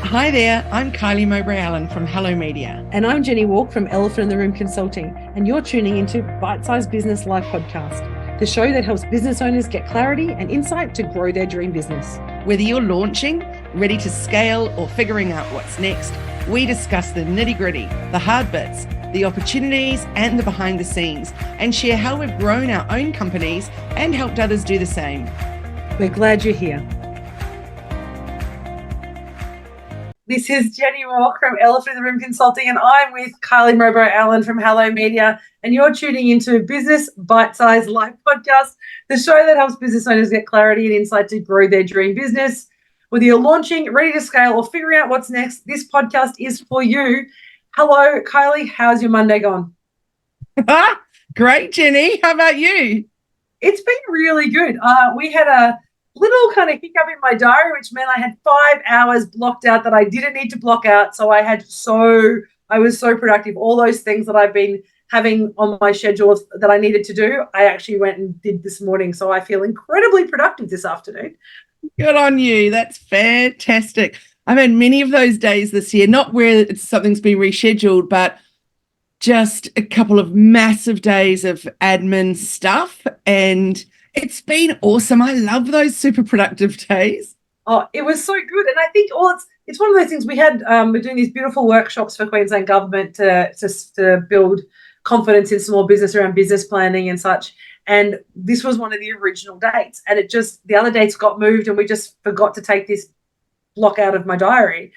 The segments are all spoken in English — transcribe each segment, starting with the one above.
Hi there, I'm Kylie Mowbray-Allen from Hello Media. And I'm Jenni Walk from Elephant in the Room Consulting, and you're tuning into Bite-Sized Business Life Podcast, the show that helps business owners get clarity and insight to grow their dream business. Whether you're launching, ready to scale, or figuring out what's next, we discuss the nitty-gritty, the hard bits, the opportunities, and the behind the scenes, and share how we've grown our own companies and helped others do the same. We're glad you're here. This is Jenni Walk from Elephant in the Room Consulting, and I'm with Kylie Mowbray-Allen from Hello Media, and you're tuning into Business Bite-Sized Life Podcast, the show that helps business owners get clarity and insight to grow their dream business. Whether you're launching, ready to scale, or figuring out what's next, this podcast is for you. Hello, Kylie. How's your Monday gone? Great, Jenni. How about you? It's been really good. We had a little kind of hiccup in my diary, which meant I had 5 hours blocked out that I didn't need to block out. So I was so productive. All those things that I've been having on my schedule that I needed to do, I actually went and did this morning. So I feel incredibly productive this afternoon. Good on you. That's fantastic. I've had many of those days this year, not where something's been rescheduled, but just a couple of massive days of admin stuff, and it's been awesome. I love those super productive days. Oh, it was so good. And I think it's one of those things we had, we're doing these beautiful workshops for Queensland Government to build confidence in small business around business planning and such. And this was one of the original dates. And the other dates got moved, and we just forgot to take this block out of my diary.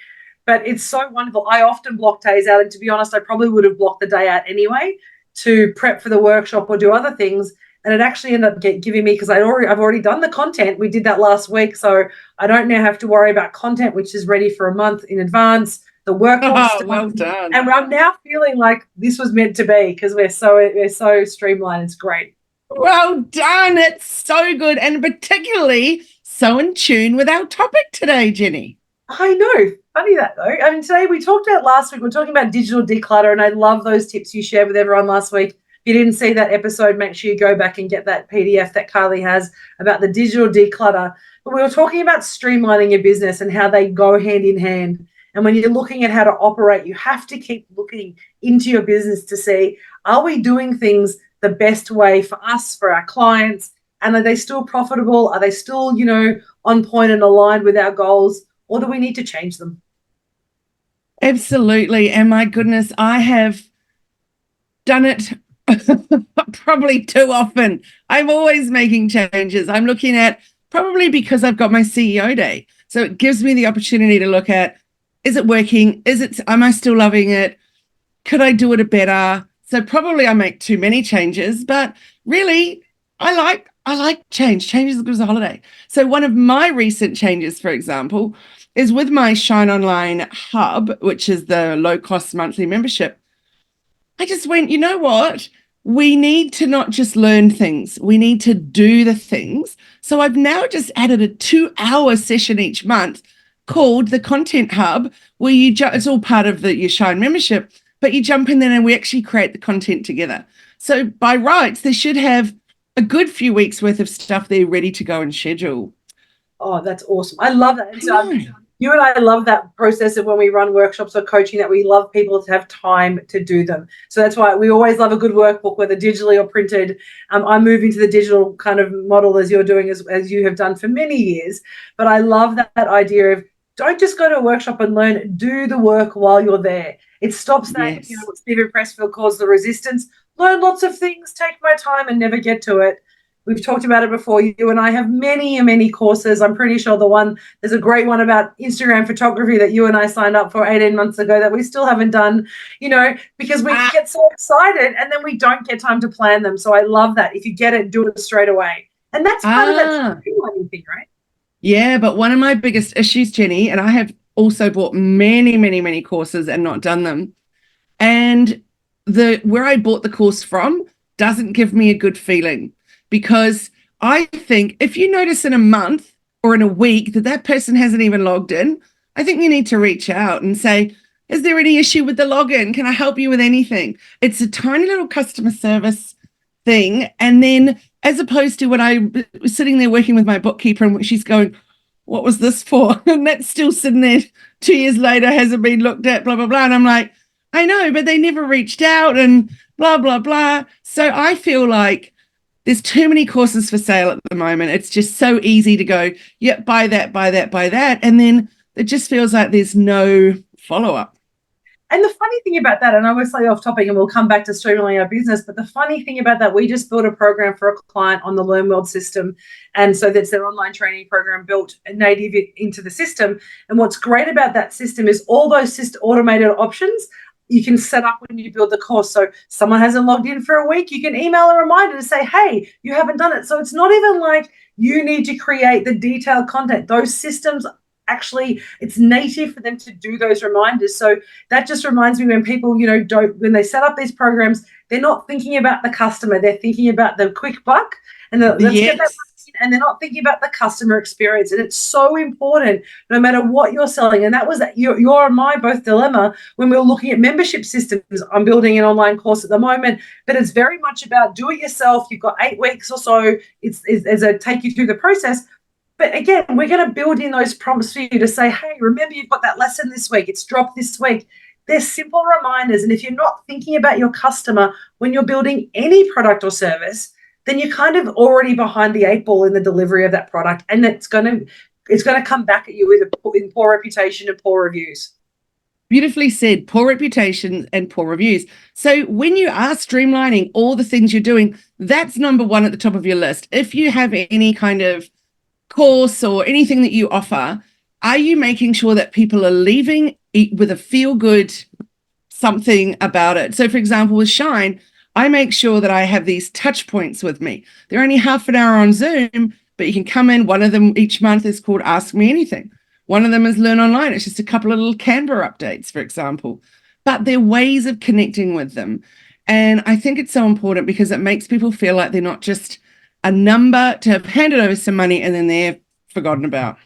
But it's so wonderful. I often block days out. And to be honest, I probably would have blocked the day out anyway to prep for the workshop or do other things. And it actually ended up giving me, because I've already done the content. We did that last week. So I don't now have to worry about content, which is ready for a month in advance. The workbook. Well done. And I'm now feeling like this was meant to be, because we're so streamlined. It's great. Well done. It's so good. And particularly so in tune with our topic today, Jenni. I know. Funny that, though. I mean, today last week, we're talking about digital declutter, and I love those tips you shared with everyone last week. If you didn't see that episode, make sure you go back and get that PDF that Kylie has about the digital declutter. But we were talking about streamlining your business and how they go hand in hand. And when you're looking at how to operate, you have to keep looking into your business to see, are we doing things the best way for us, for our clients? And are they still profitable? Are they still, on point and aligned with our goals? Or do we need to change them? Absolutely. And my goodness, I have done it probably too often. I'm always making changes. I'm looking at, probably because I've got my CEO day. So it gives me the opportunity to look at, is it working? Am I still loving it? Could I do it better? So probably I make too many changes, but really I like change. Change is as good as a holiday. So one of my recent changes, for example, is with my Shine Online Hub, which is the low-cost monthly membership. I just went, you know what? We need to not just learn things. We need to do the things. So I've now just added a 2-hour session each month called the Content Hub, where it's all part of your Shine membership, but you jump in there and we actually create the content together. So by rights, they should have a good few weeks worth of stuff there ready to go and schedule. Oh, that's awesome. I love that. You and I love that process of when we run workshops or coaching, that we love people to have time to do them. So that's why we always love a good workbook, whether digitally or printed. I'm moving to the digital kind of model as you're doing, as you have done for many years. But I love that idea of, don't just go to a workshop and learn, do the work while you're there. It stops that, Yes. what Stephen Pressfield calls the resistance. Learn lots of things, take my time and never get to it. We've talked about it before. You and I have many, many courses. I'm pretty sure there's a great one about Instagram photography that you and I signed up for 18 months ago that we still haven't done, because we get so excited and then we don't get time to plan them. So I love that. If you get it, do it straight away. And that's part of that streamlining thing, right? Yeah, but one of my biggest issues, Jenni, and I have also bought many, many, many courses and not done them. And where I bought the course from doesn't give me a good feeling, because I think if you notice in a month or in a week that person hasn't even logged in, I think you need to reach out and say, is there any issue with the login? Can I help you with anything? It's a tiny little customer service thing. And then, as opposed to when I was sitting there working with my bookkeeper and she's going, what was this for? And that's still sitting there 2 years later, hasn't been looked at, blah, blah, blah. And I'm like, I know, but they never reached out and blah, blah, blah. So I feel like there's too many courses for sale at the moment. It's just so easy to go, yep, buy that, buy that, buy that. And then it just feels like there's no follow-up. And the funny thing about that, and I will slightly off topic and we'll come back to streamlining our business, but the funny thing about that, we just built a program for a client on the LearnWorld system. And so that's their online training program built native into the system. And what's great about that system is all those automated options you can set up when you build the course. So someone hasn't logged in for a week, you can email a reminder to say, hey, you haven't done it. So it's not even like you need to create the detailed content. Those systems actually, it's native for them to do those reminders. So that just reminds me when people, when they set up these programs, they're not thinking about the customer, they're thinking about the quick buck and let's get that, and they're not thinking about the customer experience. And it's so important no matter what you're selling. And that was your and my both dilemma when we were looking at membership systems. I'm building an online course at the moment, but it's very much about do it yourself. You've got 8 weeks or so. It's as I take you through the process. But again, we're going to build in those prompts for you to say, hey, remember you've got that lesson this week. It's dropped this week. They're simple reminders. And if you're not thinking about your customer when you're building any product or service, then you're kind of already behind the 8 ball in the delivery of that product. And it's going to come back at you with poor reputation and poor reviews. Beautifully said, poor reputation and poor reviews. So when you are streamlining all the things you're doing, that's number one at the top of your list. If you have any kind of course or anything that you offer, are you making sure that people are leaving with a feel-good something about it? So for example, with Shine, I make sure that I have these touch points with me. They're only half an hour on Zoom, but you can come in. One of them each month is called Ask Me Anything. One of them is Learn Online. It's just a couple of little Canva updates, for example. But they're ways of connecting with them. And I think it's so important because it makes people feel like they're not just a number to have handed over some money and then they're forgotten about.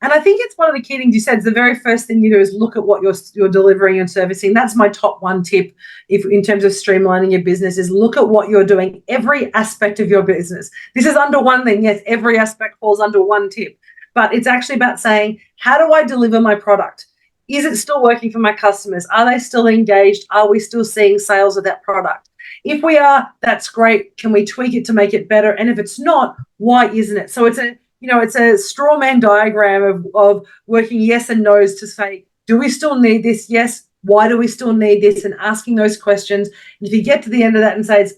And I think it's one of the key things you said is the very first thing you do is look at what you're delivering and servicing. That's my top one tip in terms of streamlining your business is look at what you're doing, every aspect of your business. This is under one thing. Yes, every aspect falls under one tip, but it's actually about saying, how do I deliver my product? Is it still working for my customers? Are they still engaged? Are we still seeing sales of that product? If we are, that's great. Can we tweak it to make it better? And if it's not, why isn't it? So it's a straw man diagram of working yes and no's to say, do we still need this? Yes. Why do we still need this? And asking those questions. And if you get to the end of that and say, it's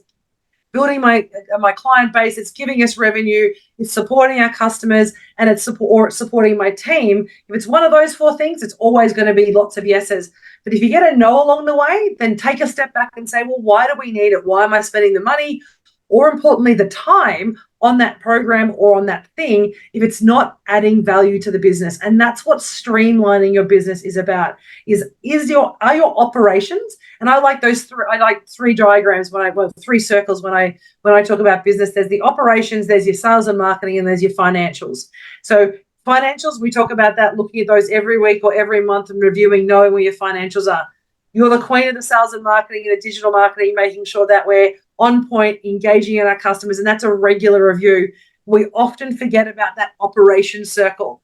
building my client base, it's giving us revenue, it's supporting our customers, and it's supporting my team. If it's one of those 4 things, it's always going to be lots of yeses. But if you get a no along the way, then take a step back and say, well, why do we need it? Why am I spending the money? Or importantly, the time on that program or on that thing if it's not adding value to the business. And that's what streamlining your business is about. Are your operations, and I like those three diagrams 3 circles when I talk about business. There's the operations, there's your sales and marketing, and there's your financials. So financials, we talk about that, looking at those every week or every month and reviewing, knowing where your financials are. You're the queen of the sales and marketing and the digital marketing, making sure that we're on point, engaging in our customers, and that's a regular review. We often forget about that operation circle.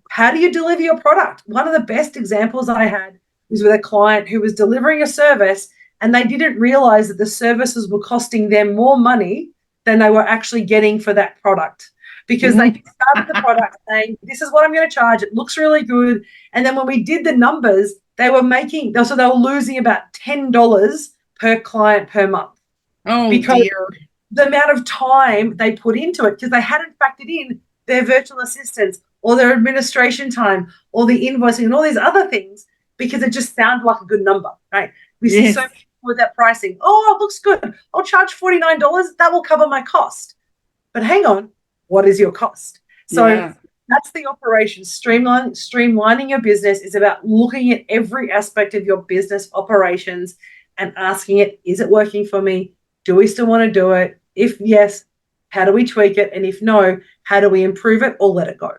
How do you deliver your product? One of the best examples I had was with a client who was delivering a service and they didn't realize that the services were costing them more money than they were actually getting for that product. Because they started the product saying, this is what I'm going to charge. It looks really good. And then when we did the numbers, they were losing about $10 per client per month. Oh, because dear. The amount of time they put into it, because they hadn't factored in their virtual assistants or their administration time or the invoicing and all these other things, because it just sounded like a good number, right? We see so many people with that pricing. Oh, it looks good. I'll charge $49. That will cover my cost. But hang on, what is your cost? So that's the operation. Streamlining your business is about looking at every aspect of your business operations and asking it, is it working for me? Do we still want to do it? If yes, how do we tweak it? And if no, how do we improve it or let it go?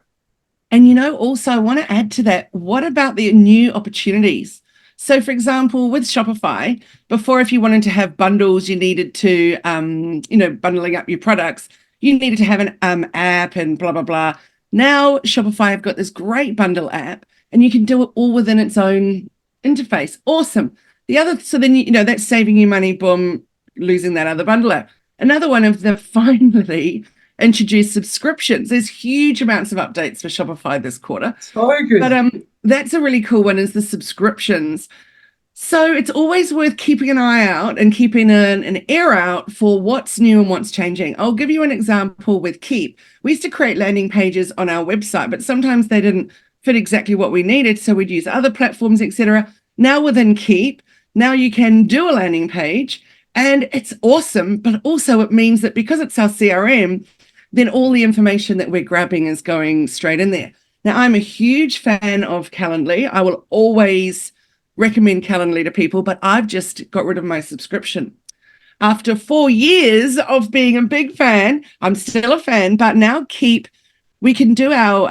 And, also I want to add to that, what about the new opportunities? So, for example, with Shopify, before, if you wanted to have bundles, you needed to, bundling up your products, you needed to have an app and blah, blah, blah. Now Shopify have got this great bundle app, and you can do it all within its own interface. Awesome. The other, so then, that's saving you money, boom, losing that other bundle app. Another one of the finally introduced subscriptions. There's huge amounts of updates for Shopify this quarter. So good. But that's a really cool one, is the subscriptions. So it's always worth keeping an eye out and keeping an ear out for what's new and what's changing. I'll give you an example with Keep. We used to create landing pages on our website, but sometimes they didn't fit exactly what we needed, so we'd use other platforms, etc. Now within Keep, now you can do a landing page, and it's awesome, but also it means that because it's our CRM, then all the information that we're grabbing is going straight in there. Now, I'm a huge fan of Calendly. I will always recommend Calendly to people, but I've just got rid of my subscription. After 4 years of being a big fan, I'm still a fan, but now Keep, we can do our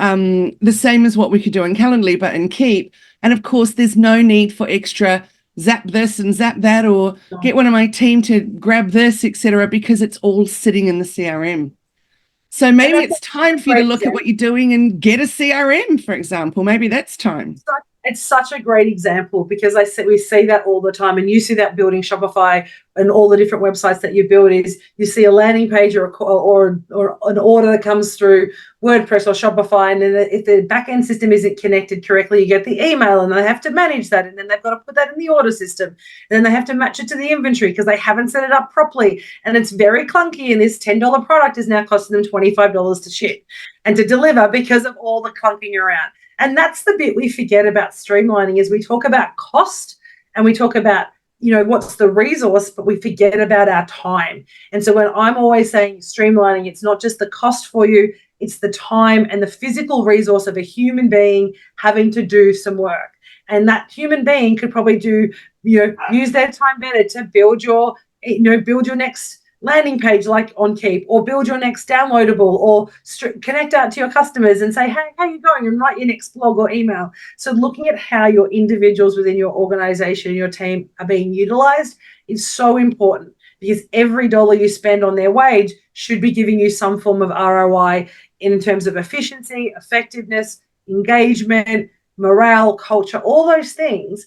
the same as what we could do in Calendly, but in Keep. And of course, there's no need for extra zap this and zap that, or get one of my team to grab this, etc., because it's all sitting in the CRM. So maybe it's time for you to look at what you're doing and get a CRM, for example. Maybe that's time. It's such a great example, because we see that all the time, and you see that building Shopify and all the different websites that you build. Is you see a landing page or an order that comes through WordPress or Shopify, and then if the back end system isn't connected correctly, you get the email, and they have to manage that, and then they've got to put that in the order system, and then they have to match it to the inventory because they haven't set it up properly, and it's very clunky. And this $10 product is now costing them $25 to ship and to deliver because of all the clunking around. And that's the bit we forget about streamlining, is we talk about cost and we talk about, what's the resource, but we forget about our time. And so when I'm always saying streamlining, it's not just the cost for you, it's the time and the physical resource of a human being having to do some work. And that human being could probably use their time better to build your next landing page like on Keep, or build your next downloadable, or connect out to your customers and say, hey, how are you going, and write your next blog or email. So looking at how your individuals within your organization, your team, are being utilized is so important, because every dollar you spend on their wage should be giving you some form of ROI in terms of efficiency, effectiveness, engagement, morale, culture, all those things.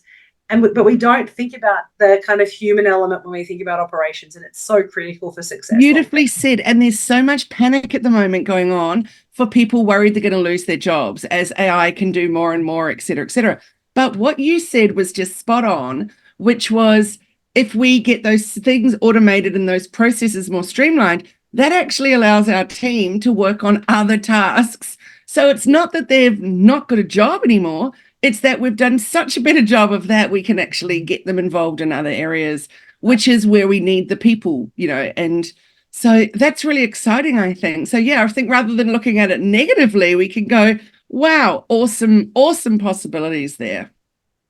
But we don't think about the kind of human element when we think about operations, and it's so critical for success. Beautifully said. And there's so much panic at the moment going on for people worried they're going to lose their jobs as AI can do more and more, et cetera, et cetera. But what you said was just spot on, which was, if we get those things automated and those processes more streamlined, that actually allows our team to work on other tasks. So it's not that they've not got a job anymore. It's that we've done such a better job of that, we can actually get them involved in other areas, which is where we need the people, and so that's really exciting, I think. So, yeah, I think rather than looking at it negatively, we can go, wow, awesome possibilities there.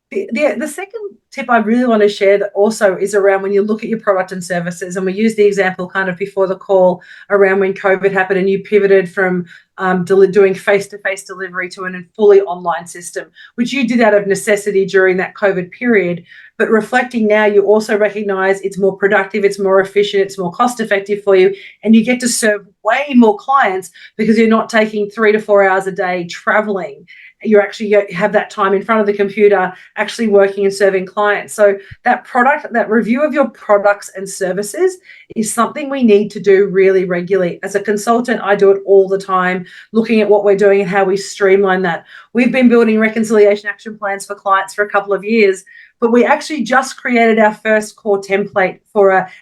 The second tip I really want to share that also is around when you look at your product and services, and we used the example kind of before the call around when COVID happened and you pivoted from doing face-to-face delivery to a fully online system, which you did out of necessity during that COVID period. But reflecting now, you also recognize it's more productive, it's more efficient, it's more cost-effective for you, and you get to serve way more clients because you're not taking 3 to 4 hours a day traveling. You actually have that time in front of the computer actually working and serving clients. So that review of your products and services is something we need to do really regularly. As a consultant, I do it all the time, looking at what we're doing and how we streamline that. We've been building reconciliation action plans for clients for a couple of years, but we actually just created our first core template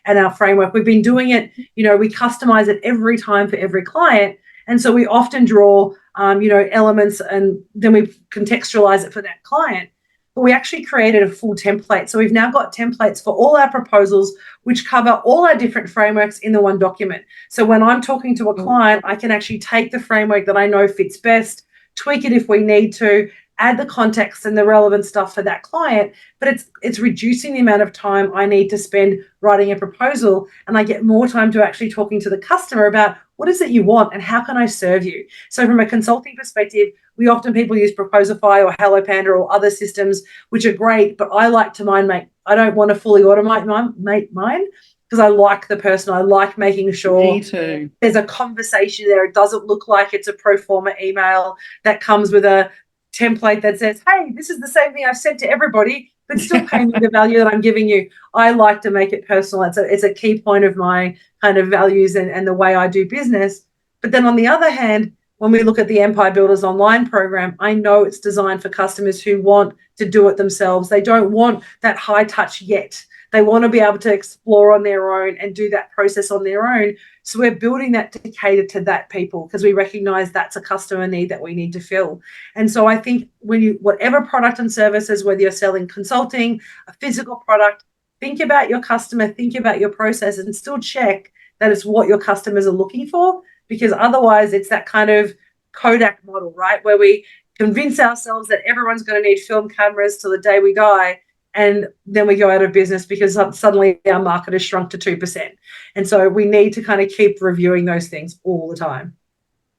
and our framework. We've been doing it, we customize it every time for every client. And so we often draw, elements, and then we contextualize it for that client. But we actually created a full template. So we've now got templates for all our proposals, which cover all our different frameworks in the one document. So when I'm talking to a client, I can actually take the framework that I know fits best, tweak it if we need to, add the context and the relevant stuff for that client, but it's reducing the amount of time I need to spend writing a proposal, and I get more time to actually talking to the customer about what is it you want and how can I serve you. So from a consulting perspective, people use Proposify or Hello Panda or other systems, which are great, but I like to I don't want to fully automate mine. because I like the person. I like making sure Me too. there's a conversation there. It doesn't look like it's a pro forma email that comes with a template that says, hey, this is the same thing I've sent to everybody, but still pay me the value that I'm giving you. I like to make it personal. It's a key point of my kind of values and the way I do business. But then on the other hand, when we look at the Empire Builders Online program, I know it's designed for customers who want to do it themselves. They don't want that high touch yet. They want to be able to explore on their own and do that process on their own. So we're building that to cater to that people because we recognize that's a customer need that we need to fill. And so I think whatever product and services, whether you're selling consulting, a physical product, think about your customer, think about your process, and still check that it's what your customers are looking for, because otherwise it's that kind of Kodak model, right? Where we convince ourselves that everyone's going to need film cameras till the day we die. And then we go out of business because suddenly our market has shrunk to 2%. And so we need to kind of keep reviewing those things all the time.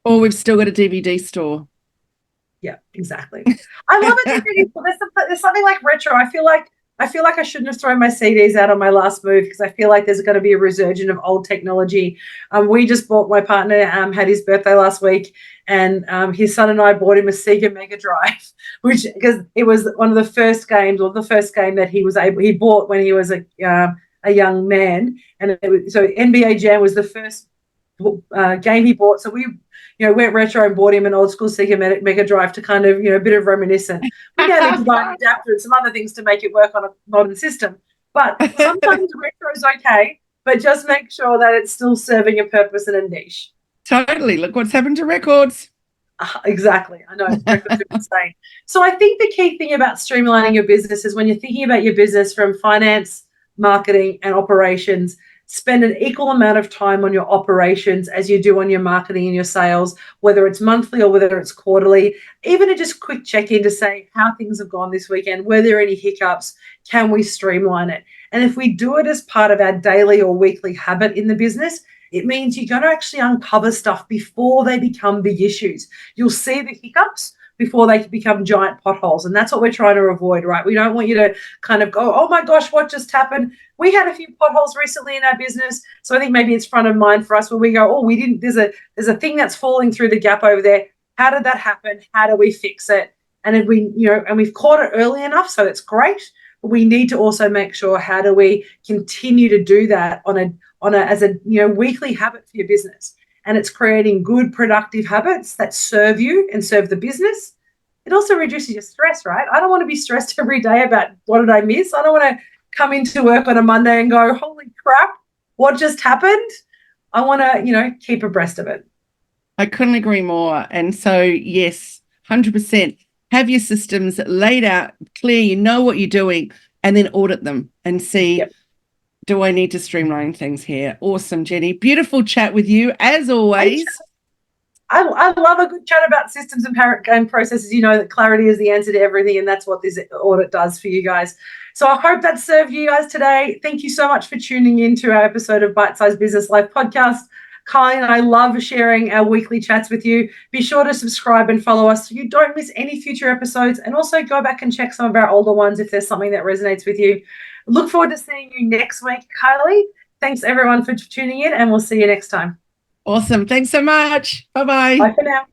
Or we've still got a DVD store. Yeah, exactly. I love a DVD store. There's something like retro. I feel like I shouldn't have thrown my CDs out on my last move because I feel like there's going to be a resurgence of old technology. We just bought, my partner had his birthday last week, and his son and I bought him a Sega Mega Drive, which, because it was one of the first games, or the first game that he bought when he was a young man, and so NBA Jam was the first game he bought. So we went retro and bought him an old school Sega Mega Drive to kind of, a bit of reminiscent. We now need to buy an adapter and some other things to make it work on a modern system. But sometimes retro is okay, but just make sure that it's still serving a purpose and a niche. Totally. Look what's happened to records. Exactly. I know. Records are insane. So I think the key thing about streamlining your business is when you're thinking about your business from finance, marketing, and operations, spend an equal amount of time on your operations as you do on your marketing and your sales, whether it's monthly or whether it's quarterly. Even a just quick check-in to say how things have gone this weekend, were there any hiccups, can we streamline it? And if we do it as part of our daily or weekly habit in the business, it means you're going to actually uncover stuff before they become big issues. You'll see the hiccups before they become giant potholes. And that's what we're trying to avoid, right? We don't want you to kind of go, oh my gosh, what just happened? We had a few potholes recently in our business. So I think maybe it's front of mind for us where we go, oh, there's a thing that's falling through the gap over there. How did that happen? How do we fix it? And if we've caught it early enough, so it's great. But we need to also make sure, how do we continue to do that as a weekly habit for your business? And it's creating good, productive habits that serve you and serve the business. It also reduces your stress, right? I don't want to be stressed every day about what did I miss. I don't want to come into work on a Monday and go, holy crap, what just happened? I want to, keep abreast of it. I couldn't agree more. And so, yes, 100%. Have your systems laid out, clear, you know what you're doing, and then audit them and see, do I need to streamline things here? Awesome, Jenni. Beautiful chat with you, as always. I love a good chat about systems and processes. You know that clarity is the answer to everything, and that's what this audit does for you guys. So I hope that served you guys today. Thank you so much for tuning in to our episode of Bite Size Business Life podcast. Kylie and I love sharing our weekly chats with you. Be sure to subscribe and follow us so you don't miss any future episodes, and also go back and check some of our older ones if there's something that resonates with you. Look forward to seeing you next week, Kylie. Thanks, everyone, for tuning in, and we'll see you next time. Awesome. Thanks so much. Bye-bye. Bye for now.